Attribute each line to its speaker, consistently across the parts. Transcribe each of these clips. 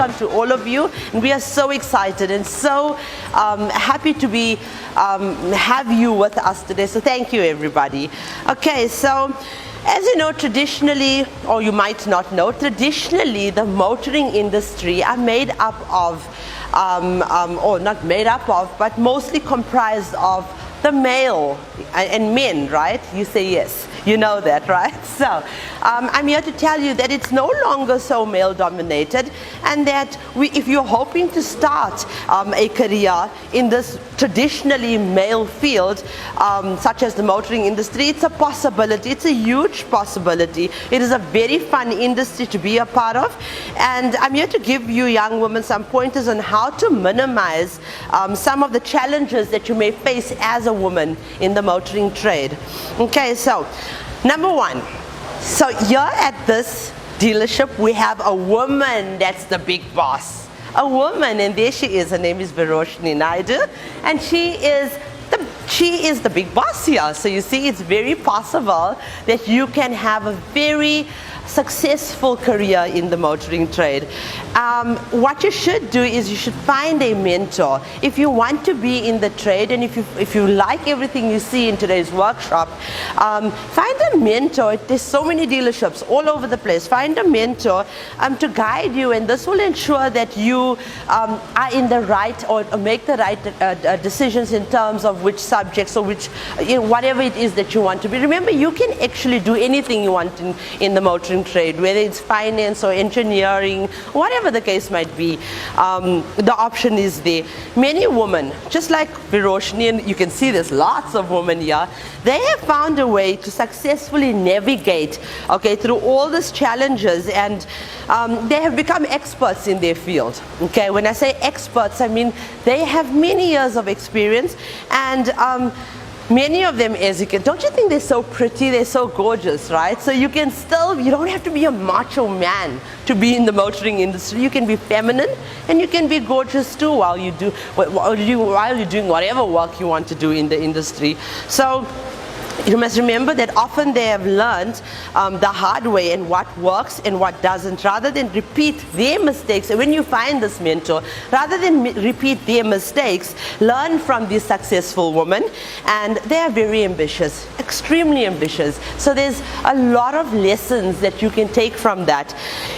Speaker 1: welcome to all of you. And we are so excited and so happy to be have you with us today. So thank you, everybody. Okay, so as you know, traditionally, or you might not know, traditionally the motoring industry are made up of, or not made up of, but mostly comprised of the male and men, right? You say yes. You know that, right? So I'm here to tell you that it's no longer so male dominated, and that if you're hoping to start a career in this traditionally male field, such as the motoring industry, it's a possibility. It's a huge possibility. It is a very fun industry to be a part of, and I'm here to give you young women some pointers on how to minimize some of the challenges that you may face as a woman in the motoring trade. Okay, so number one, so here at this dealership we have a woman that's the big boss. A woman, and there she is. Her name is Viroshni Naidu, and she is the big boss here. So you see, it's very possible that you can have a very successful career in the motoring trade. What you should do is you should find a mentor. If you want to be in the trade, and if you like everything you see in today's workshop, find a mentor. There's so many dealerships all over the place. Find a mentor to guide you, and this will ensure that you are in the right, or make the right decisions in terms of which subjects or which, whatever it is that you want to be. Remember, you can actually do anything you want in the motoring trade, whether it's finance or engineering, whatever the case might be. The option is there. Many women, just like Viroshni, and you can see there's lots of women here, they have found a way to successfully navigate, okay, through all these challenges, and they have become experts in their field. Okay, when I say experts, I mean they have many years of experience, and many of them, as you can, don't you think they're so pretty, they're so gorgeous, right? So you can still, you don't have to be a macho man to be in the motoring industry. You can be feminine, and you can be gorgeous too while you're doing whatever work you want to do in the industry. So you must remember that often they have learned the hard way, and what works and what doesn't, rather than repeat their mistakes. And when you find this mentor, rather than repeat their mistakes, learn from these successful women. And they are very ambitious, extremely ambitious. So there's a lot of lessons that you can take from that.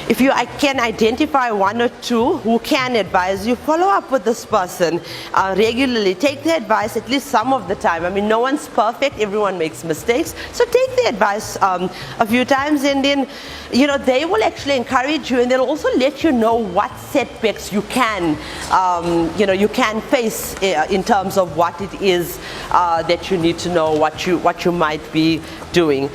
Speaker 1: If you can identify one or two who can advise you, follow up with this person regularly. Take the advice at least some of the time. I mean, no one's perfect, everyone makes mistakes, so take the advice a few times, and then they will actually encourage you, and they'll also let you know what setbacks you can you can face in terms of what it is that you need to know, what you might be doing.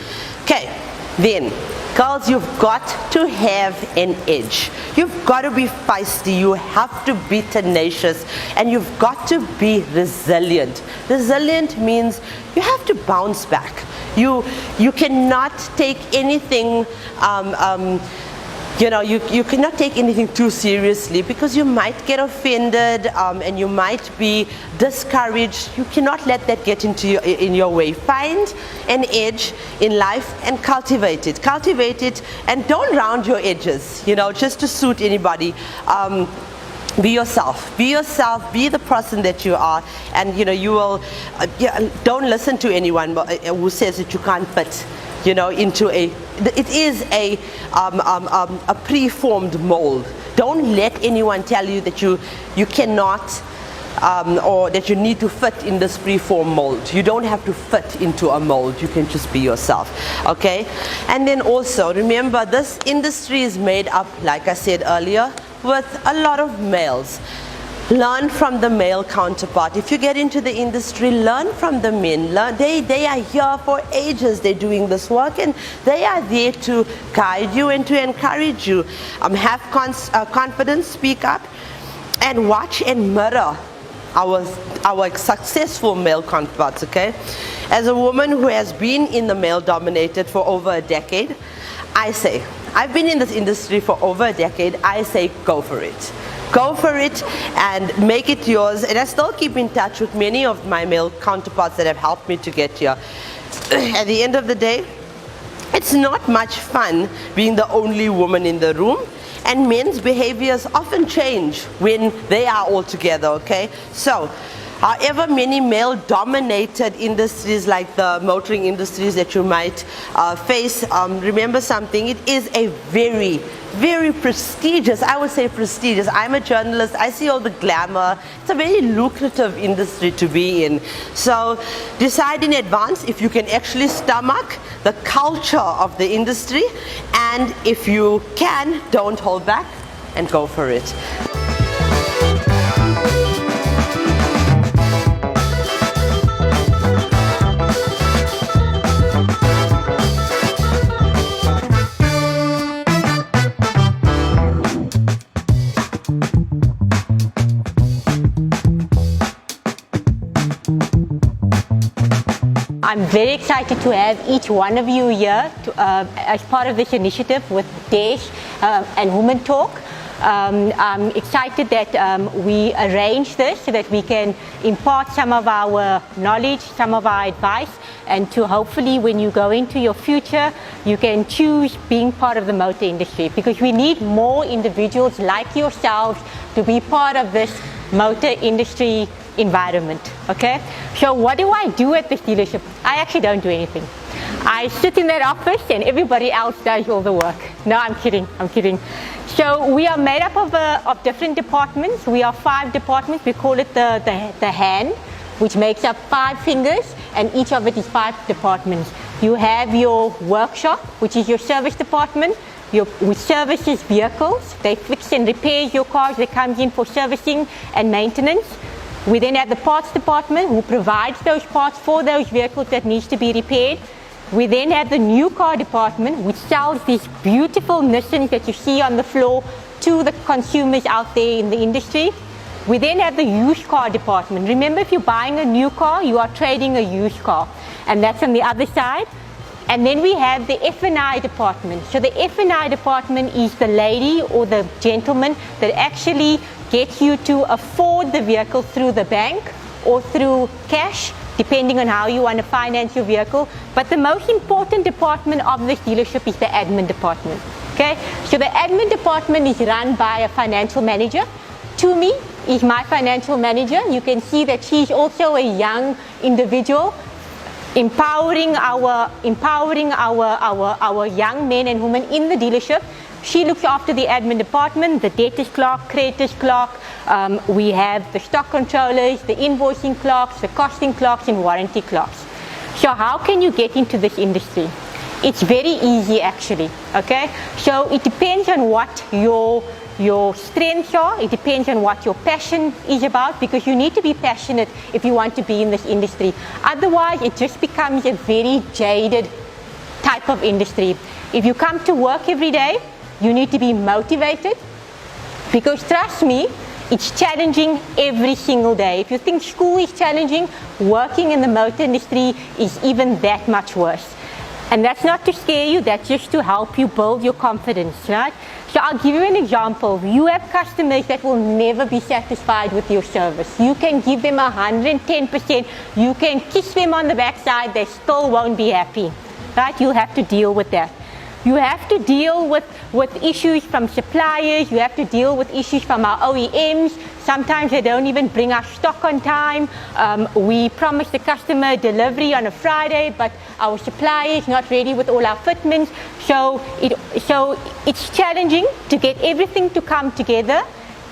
Speaker 1: Okay, then girls, you've got to have an edge. You've got to be feisty, you have to be tenacious, and you've got to be resilient. Resilient means you have to bounce back. You cannot take anything you cannot take anything too seriously, because you might get offended and you might be discouraged. You cannot let that get in your way. Find an edge in life and cultivate it. Cultivate it, and don't round your edges, just to suit anybody. Be yourself. Be yourself. Be the person that you are, and you will. Don't listen to anyone who says that you can't fit, into a. It is a preformed mold. Don't let anyone tell you that you cannot, or that you need to fit in this preformed mold. You don't have to fit into a mold. You can just be yourself. Okay, and then also remember, this industry is made up, like I said earlier, with a lot of males. Learn from the male counterpart. If you get into the industry, learn from the men. They are here for ages. They're doing this work, and they are there to guide you and to encourage you. Have confidence, speak up, and watch and mirror our successful male counterparts. Okay, as a woman who has been in the male dominated for over a decade, I say, I've been in this industry for over a decade, I say go for it. Go for it and make it yours. And I still keep in touch with many of my male counterparts that have helped me to get here. At the end of the day, it's not much fun being the only woman in the room, and men's behaviors often change when they are all together, okay? So, however many male-dominated industries like the motoring industries that you might face, remember something, it is a very, very prestigious, I would say prestigious. I'm a journalist, I see all the glamour. It's a very lucrative industry to be in. So decide in advance if you can actually stomach the culture of the industry, and if you can, don't hold back and go for it.
Speaker 2: I'm very excited to have each one of you here as part of this initiative with Desh and Women Talk. I'm excited that we arranged this so that we can impart some of our knowledge, some of our advice, and to hopefully when you go into your future, you can choose being part of the motor industry, because we need more individuals like yourselves to be part of this motor industry environment. Okay, so what do I do at this dealership? I actually don't do anything. I sit in that office and everybody else does all the work. No, I'm kidding. So we are made up of different departments. We are 5 departments. We call it the hand, which makes up 5 fingers, and each of it is 5 departments. You have your workshop, which is your service department, which services vehicles. They fix and repair your cars. They come in for servicing and maintenance. We then have the parts department, who provides those parts for those vehicles that needs to be repaired. We then have the new car department, which sells these beautiful Nissans that you see on the floor to the consumers out there in the industry. We then have the used car department. Remember, if you're buying a new car, you are trading a used car, and that's on the other side. And then we have the F&I department. So the F&I department is the lady or the gentleman that actually gets you to afford the vehicle through the bank or through cash, depending on how you want to finance your vehicle. But the most important department of this dealership is the admin department. Okay, so the admin department is run by a financial manager. Tumi is my financial manager. You can see that she's also a young individual, empowering our young men and women in the dealership. She looks after the admin department, the debtors clerk, creditors clerk. We have the stock controllers, the invoicing clerks, the costing clerks, and warranty clerks. So how can you get into this industry? It's very easy, actually. Okay, so it depends on what your strengths are. It depends on what your passion is about, because you need to be passionate if you want to be in this industry. Otherwise, it just becomes a very jaded type of industry. If you come to work every day, you need to be motivated, because trust me, it's challenging every single day. If you think school is challenging, working in the motor industry is even that much worse. And that's not to scare you, that's just to help you build your confidence, right? So I'll give you an example. You have customers that will never be satisfied with your service. You can give them 110%. You can kiss them on the backside, they still won't be happy, right? You'll have to deal with that. You have to deal with issues from suppliers. You have to deal with issues from our OEMs. Sometimes they don't even bring our stock on time. We promise the customer delivery on a Friday, but our supplier is not ready with all our fitments. So it's challenging to get everything to come together.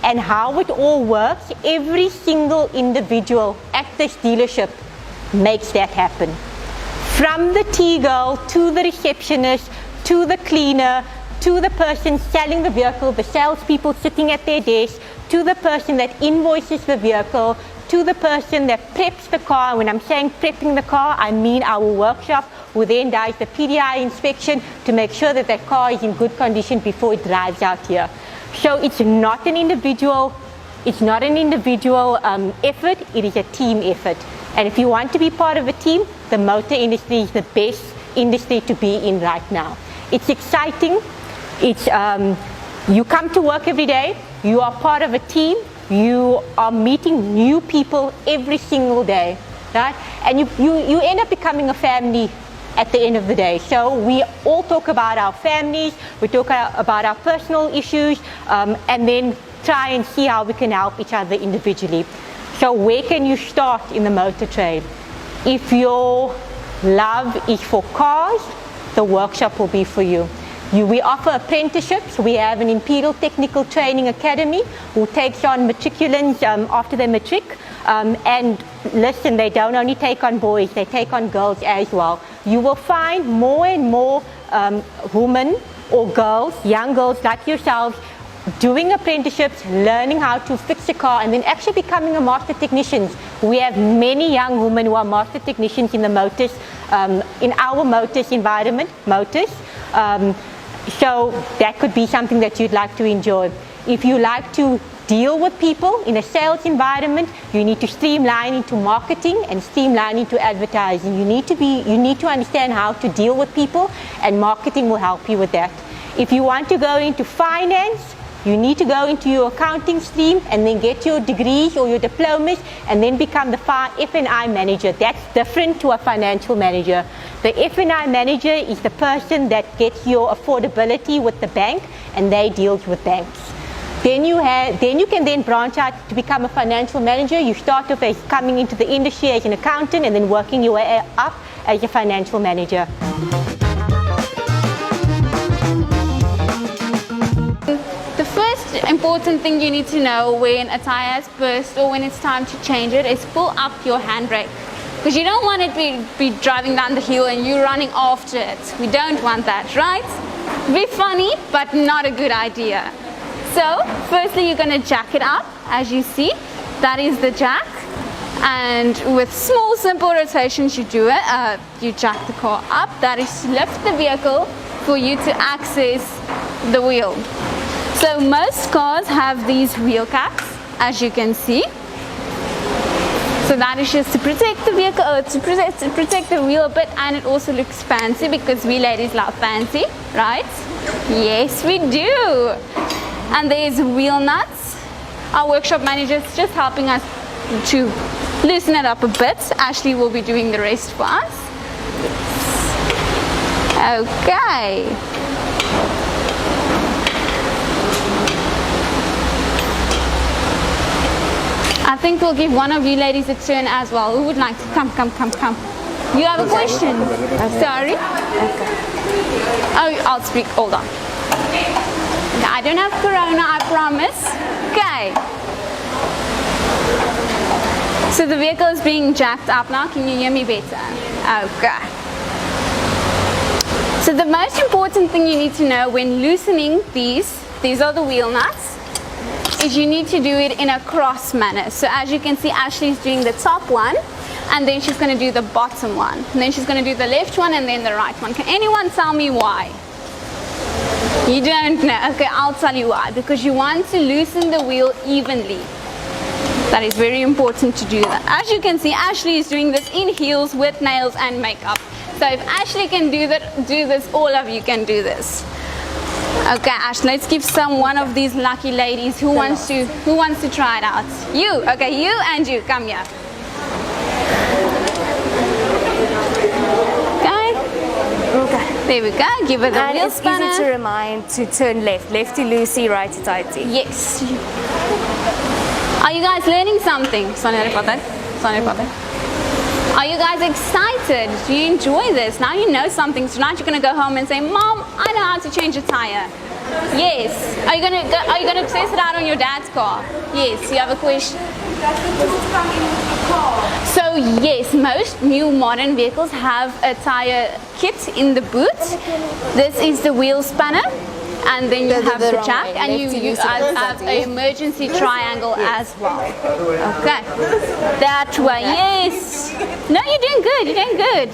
Speaker 2: And how it all works, every single individual at this dealership makes that happen. From the tea girl to the receptionist, to the cleaner, to the person selling the vehicle, the salespeople sitting at their desk, to the person that invoices the vehicle, to the person that preps the car. When I'm saying prepping the car, I mean our workshop, who then does the PDI inspection to make sure that that car is in good condition before it drives out here. So it's not an individual effort, it is a team effort. And if you want to be part of a team, the motor industry is the best industry to be in right now. It's exciting. You come to work every day. You are part of a team. You are meeting new people every single day, right? And you end up becoming a family at the end of the day. So we all talk about our families, we talk about our personal issues, and then try and see how we can help each other individually. So where can you start in the motor trade? If your love is for cars, the workshop will be for you. We offer apprenticeships. We have an Imperial Technical Training Academy who takes on matriculants after their matric. And listen, they don't only take on boys, they take on girls as well. You will find more and more women or girls, young girls like yourselves, doing apprenticeships, learning how to fix a car, and then actually becoming a master technician. We have many young women who are master technicians in the motors, in our motors environment, motors. So that could be something that you'd like to enjoy. If you like to deal with people in a sales environment, you need to streamline into marketing and streamline into advertising. You need to understand how to deal with people, and marketing will help you with that. If you want to go into finance, you need to go into your accounting stream and then get your degrees or your diplomas and then become the F&I manager. That's different to a financial manager. The F&I manager is the person that gets your affordability with the bank, and they deal with banks. Then you can then branch out to become a financial manager. You start off as coming into the industry as an accountant and then working your way up as a financial manager.
Speaker 3: The first important thing you need to know when a tire has burst or when it's time to change it is pull up your handbrake. Because you don't want it to be driving down the hill and you running after it. We don't want that, right? Be funny, but not a good idea. So, firstly you're going to jack it up, as you see. That is the jack. And with small, simple rotations you do it. You jack the car up. That is to lift the vehicle for you to access the wheel. So most cars have these wheel caps, as you can see. So that is just to protect the vehicle, to protect the wheel a bit, and it also looks fancy because we ladies love fancy, right? Yes, we do. And there's wheel nuts. Our workshop manager is just helping us to loosen it up a bit. Ashley will be doing the rest for us. Okay. I think we'll give one of you ladies a turn as well. Who would like to come? You have a question? Okay. Sorry? Okay. Oh, I'll speak. Hold on. I don't have corona, I promise. Okay. So the vehicle is being jacked up now. Can you hear me better? Okay. So the most important thing you need to know when loosening these are the wheel nuts, is you need to do it in a cross manner. So as you can see, Ashley's doing the top one, and then she's going to do the bottom one. And then she's going to do the left one and then the right one. Can anyone tell me why? You don't know? Okay, I'll tell you why. Because you want to loosen the wheel evenly. That is very important to do that. As you can see, Ashley is doing this in heels with nails and makeup. So if Ashley can do this, all of you can do this. Okay, Ash, let's give one of these lucky ladies who wants to try it out. You, okay, you and you, come here. Okay, there we go. Give it a wheel spanner.
Speaker 4: It's easy to remind to turn left, lefty loosey, righty tighty.
Speaker 3: Yes. Are you guys learning something? Are you guys excited? Do you enjoy this? Now you know something. Tonight you're gonna go home and say, "Mom, I know how to change a tire." Yes. Are you gonna test it out on your dad's car? Yes. You have a question?
Speaker 4: Does it come in a car?
Speaker 3: So yes, most new modern vehicles have a tire kit in the boot. This is the wheel spanner. And then you have the jack, and you have an emergency triangle as well. Okay, that way, yes. No, you're doing good, you're doing good.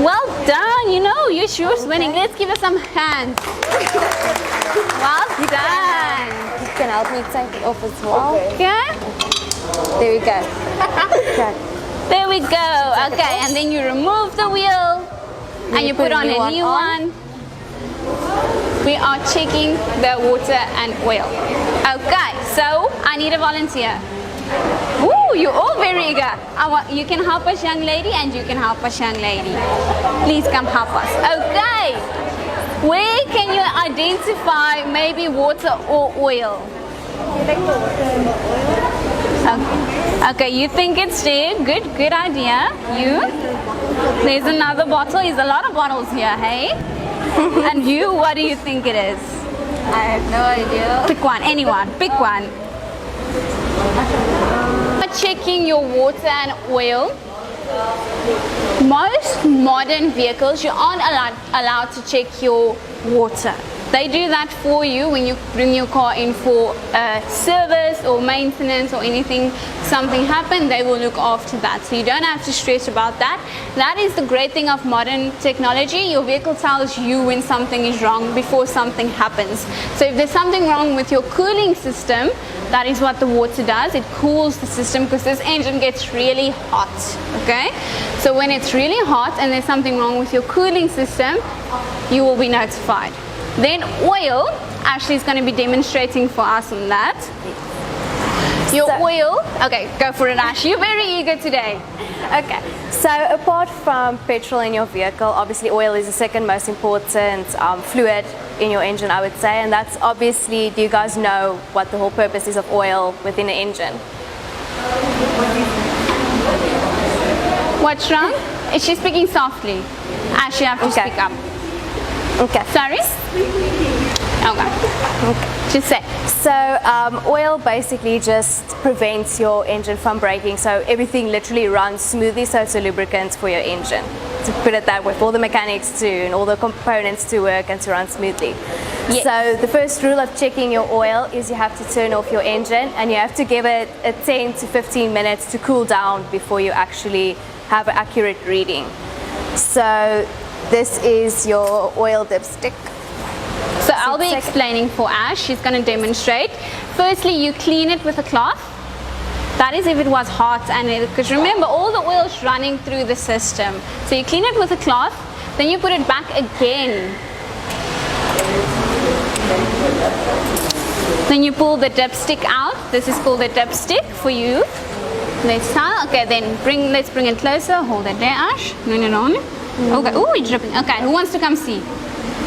Speaker 3: Well done, you know, you're sure winning. Let's give us some hands. Well done.
Speaker 4: You can help me take it off as well.
Speaker 3: Okay.
Speaker 4: There we go. Okay.
Speaker 3: There we go. Okay, and then you remove the wheel, and you put on a new one. We are checking the water and oil. Okay, so I need a volunteer. Ooh, you're all very eager. You can help us, young lady, and you can help us, young lady. Please come help us. Okay. Where can you identify maybe water or oil? Okay, you think it's there. Good idea. You? There's another bottle. There's a lot of bottles here, hey? And you, what do you think it is?
Speaker 4: I have no idea.
Speaker 3: Pick one, anyone, pick one. Checking your water and oil. Most modern vehicles, you aren't allowed to check your water. They do that for you when you bring your car in for service or maintenance or anything, something happened, they will look after that. So you don't have to stress about that. That is the great thing of modern technology. Your vehicle tells you when something is wrong before something happens. So if there's something wrong with your cooling system, that is what the water does. It cools the system because this engine gets really hot, okay? So when it's really hot and there's something wrong with your cooling system, you will be notified. Then oil, Ashley is going to be demonstrating for us on that. Your oil, okay, go for it, Ash. You're very eager today.
Speaker 4: Okay, so apart from petrol in your vehicle, obviously oil is the second most important fluid in your engine, I would say, and that's obviously, do you guys know what the whole purpose is of oil within the engine?
Speaker 3: What's wrong? Is she speaking softly? Ash, you have to speak up.
Speaker 4: Okay.
Speaker 3: Sorry? Okay. Just say.
Speaker 4: So oil basically just prevents your engine from breaking, so everything literally runs smoothly, so it's a lubricant for your engine. To put it that way, for all the mechanics to and all the components to work and to run smoothly.
Speaker 3: Yes.
Speaker 4: So the first rule of checking your oil is you have to turn off your engine and you have to give it a 10 to 15 minutes to cool down before you actually have an accurate reading. So this is your oil dipstick.
Speaker 3: So I'll be explaining for Ash. She's going to demonstrate. Firstly, you clean it with a cloth. That is if it was hot, and because remember, all the oil is running through the system. So you clean it with a cloth, then you put it back again. Then you pull the dipstick out. This is called the dipstick for you. Let's start. Okay, then let's bring it closer. Hold it there, Ash. No. Okay. Oh, it's dripping. Okay, who wants to come see?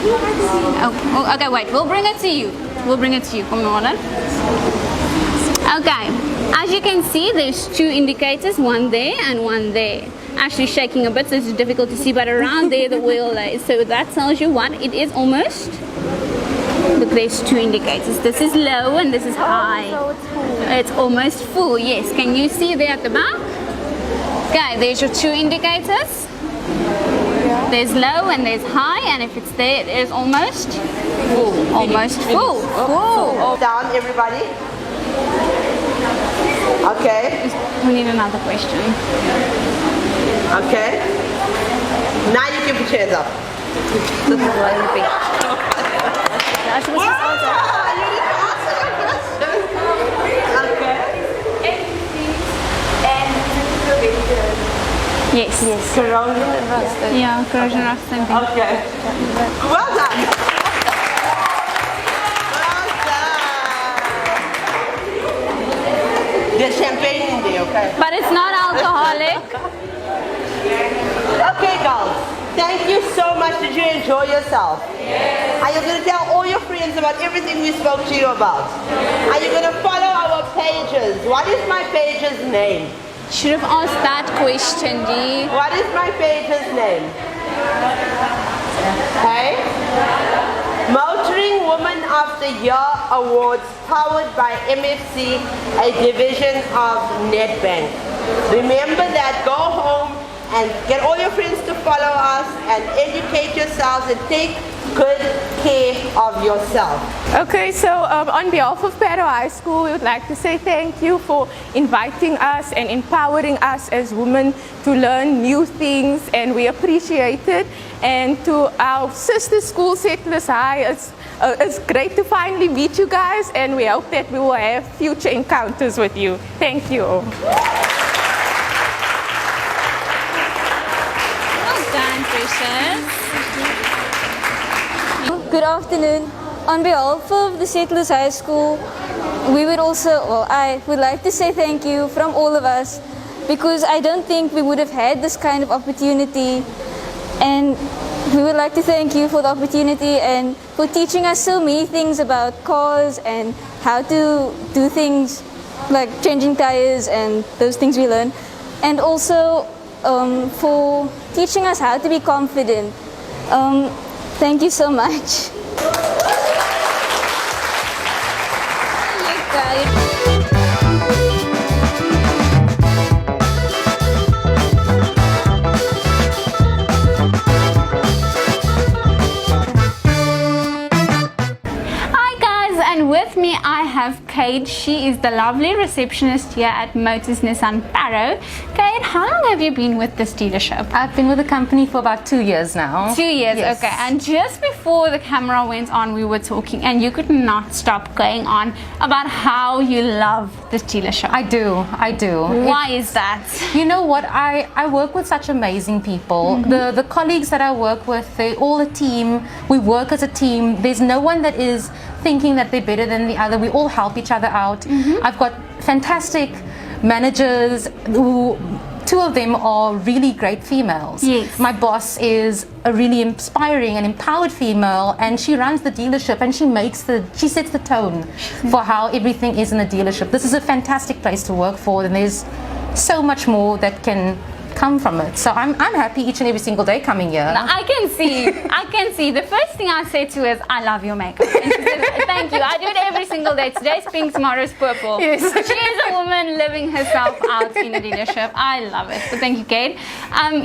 Speaker 3: Okay, wait. We'll bring it to you. Come on. Okay. As you can see, there's two indicators, one there and one there. Actually shaking a bit, so it's difficult to see, but around there the oil is. So that tells you what it is almost. Look, there's two indicators. This is low and this is high.
Speaker 4: So it's full.
Speaker 3: It's almost full, yes. Can you see there at the back? Okay, there's your two indicators. There's low and there's high, and if it's there, it is almost full. Almost full. Full.
Speaker 1: Down, everybody. Okay.
Speaker 3: We need another question.
Speaker 1: Okay. Now you can put your hands up.
Speaker 4: This is really big. Now she was just answer.
Speaker 1: You need to answer the question. Okay.
Speaker 3: Yes.
Speaker 1: Corrosion and rust.
Speaker 3: Yeah, corrosion rust, same thing.
Speaker 1: Okay. Well done. Well done. There's champagne in there, okay?
Speaker 3: But it's not alcoholic.
Speaker 1: Okay, girls. Thank you so much. Did you enjoy yourself? Yes. Are you going to tell all your friends about everything we spoke to you about? Are you going to follow our pages? What is my page's name?
Speaker 3: Should have asked that question, Dee.
Speaker 1: What is my page's name? Okay. Motoring Woman of the Year Awards, powered by MFC, a division of Nedbank. Remember that. Go home and get all your friends to follow us and educate yourselves and take good care of yourself.
Speaker 5: Okay, so on behalf of Paro High School, we would like to say thank you for inviting us and empowering us as women to learn new things, and we appreciate it. And to our sister school, Settlers High, it's great to finally meet you guys, and we hope that we will have future encounters with you. Thank you.
Speaker 3: Well done, Precious.
Speaker 6: Good afternoon. On behalf of the Settlers High School, we would also, well, I would like to say thank you from all of us, because I don't think we would have had this kind of opportunity, and we would like to thank you for the opportunity and for teaching us so many things about cars and how to do things like changing tires and those things we learn, and also for teaching us how to be confident. Thank you so much.
Speaker 3: With me I have Kate. She is the lovely receptionist here at Motus Nissan Barrow. Kate, how long have you been with this dealership?
Speaker 7: I've been with the company for about 2 years now.
Speaker 3: 2 years,
Speaker 7: Yes.
Speaker 3: okay. And just before the camera went on, we were talking and you could not stop going on about how you love this dealership.
Speaker 7: I do.
Speaker 3: Why is that?
Speaker 7: You know what? I work with such amazing people. The colleagues that I work with, they're all a team. We work as a team. There's no one that is thinking that they're better than the other. We all help each other out. I've got fantastic managers who, 2 of them are really great females.
Speaker 3: Yes.
Speaker 7: My boss is a really inspiring and empowered female, and she runs the dealership and she sets the tone for how everything is in the dealership. This is a fantastic place to work for, and there's so much more that can come from it. So I'm happy each and every single day coming here.
Speaker 3: Now, I can see. The first thing I say to her is, I love your makeup. And she says, thank you. I do it every single day. Today's pink, tomorrow's purple.
Speaker 7: Yes.
Speaker 3: She is a woman living herself out in a dealership. I love it. So thank you, Kate.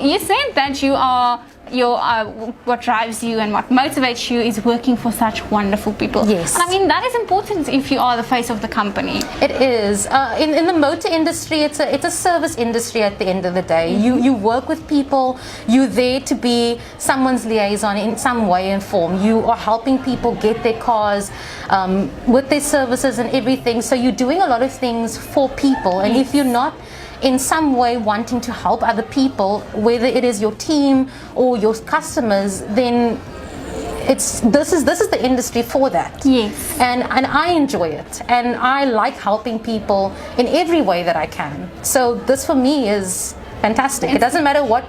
Speaker 3: You said that you are what drives you and what motivates you is working for such wonderful people.
Speaker 7: Yes.
Speaker 3: And I mean, that is important if you are the face of the company.
Speaker 7: It is. In the motor industry, it's a service industry at the end of the day. You work with people. You're there to be someone's liaison in some way and form. You are helping people get their cars with their services and everything. So you're doing a lot of things for people. And if you're not in some way wanting to help other people, whether it is your team or your customers, then this is the industry for that.
Speaker 3: Yes.
Speaker 7: And I enjoy it, and I like helping people in every way that I can. So this for me is fantastic. It doesn't matter what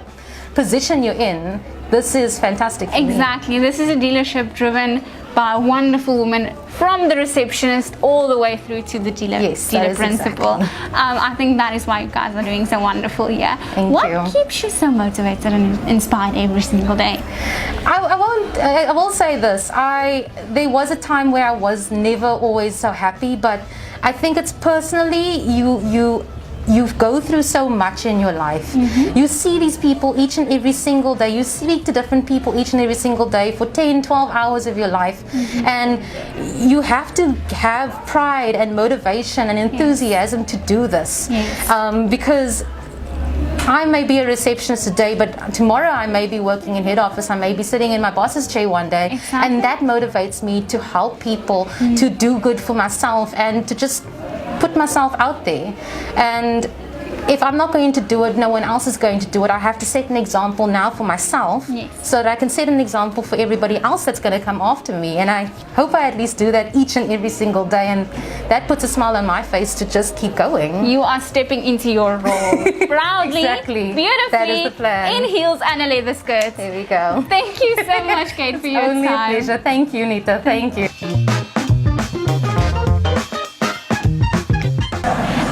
Speaker 7: position you're in, this is fantastic for me.
Speaker 3: Exactly. This is a dealership driven by a wonderful woman, from the receptionist all the way through to the dealer principal.
Speaker 7: Exactly.
Speaker 3: I think that is why you guys are doing so wonderful here.
Speaker 7: Thank you.
Speaker 3: What keeps you so motivated and inspired every single day?
Speaker 7: I will say this. There was a time where I was never always so happy, but I think it's personally you go through so much in your life. You see these people each and every single day. You speak to different people each and every single day for 10, 12 hours of your life. And you have to have pride and motivation and enthusiasm to do this. Because I may be a receptionist today, but tomorrow I may be working in head office. I may be sitting in my boss's chair one day.
Speaker 3: Exactly.
Speaker 7: And that motivates me to help people, to do good for myself, and to just put myself out there. And if I'm not going to do it, no one else is going to do it. I have to set an example now for myself, so that I can set an example for everybody else that's going to come after me. And I hope I at least do that each and every single day, and that puts a smile on my face to just keep going.
Speaker 3: You are stepping into your role proudly,
Speaker 7: Exactly.
Speaker 3: beautifully,
Speaker 7: That is the plan.
Speaker 3: in heels and a leather skirt.
Speaker 7: There we go.
Speaker 3: Thank you so much, Kate, for your
Speaker 7: Only
Speaker 3: time.
Speaker 7: a pleasure. Thank you, Nita. Thank you.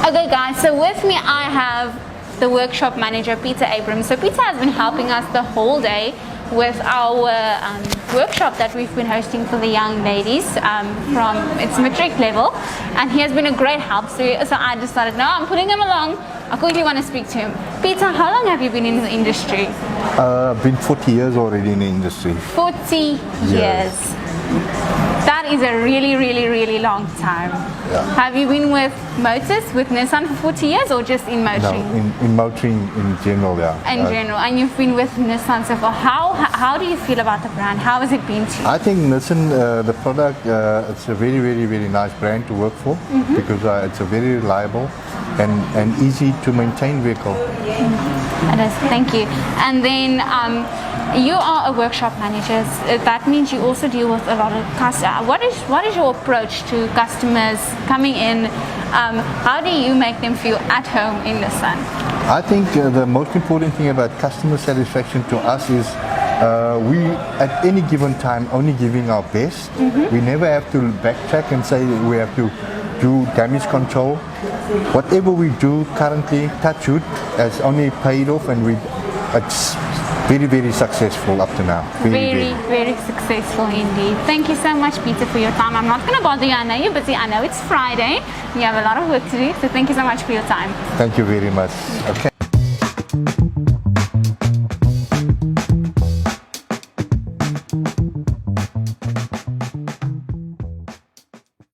Speaker 3: Okay guys, so with me I have the workshop manager, Peter Abrams. So Peter has been helping us the whole day with our workshop that we've been hosting for the young ladies from its matric level, and he has been a great help. So I decided, no, I'm putting him along. I quickly want to speak to him. Peter, how long have you been in the industry?
Speaker 8: I've been 40 years already in the industry.
Speaker 3: 40 years. That is a really, really, really long time.
Speaker 8: Yeah.
Speaker 3: Have you been with Motus, with Nissan for 40 years, or just in motoring?
Speaker 8: No, in motoring in general, yeah.
Speaker 3: In general, and you've been with Nissan so far. How do you feel about the brand? How has it been to you?
Speaker 8: I think Nissan, the product, it's a very, very, very nice brand to work for, because it's a very reliable and easy to maintain vehicle.
Speaker 3: It is, thank you. And then you are a workshop manager. That means you also deal with a lot of customers. What is your approach to customers coming in? How do you make them feel at home in Nissan?
Speaker 8: I think the most important thing about customer satisfaction to us is we at any given time only giving our best. We never have to backtrack and say we have to do damage control. Whatever we do currently, touch wood, has only paid off, and it's very, very successful up to now.
Speaker 3: Very successful indeed. Thank you so much, Peter, for your time. I'm not going to bother you. I know you're busy. I know it's Friday. You have a lot of work to do. So thank you so much for your time.
Speaker 8: Thank you very much. Okay.